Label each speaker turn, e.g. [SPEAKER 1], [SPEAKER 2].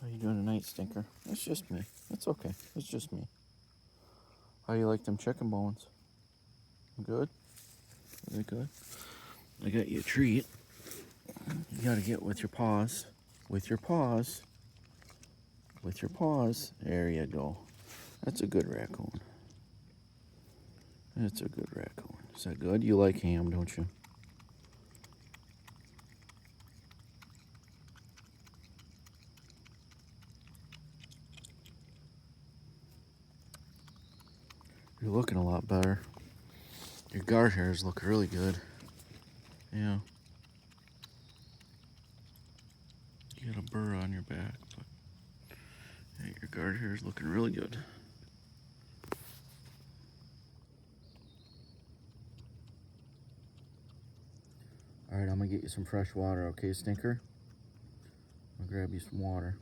[SPEAKER 1] How you doing tonight, Stinker? It's just me. It's okay. It's just me. How do you like them chicken bones? Good? Are they good? I got you a treat. You gotta get with your paws. With your paws. With your paws. There you go. That's a good raccoon. That's a good raccoon. Is that good? You like ham, don't you? You're looking a lot better. Your guard hairs look really good. Yeah. You got a burr on your back, but hey, your guard hair is looking really good. All right, I'm gonna get you some fresh water, okay, Stinker? I'll grab you some water.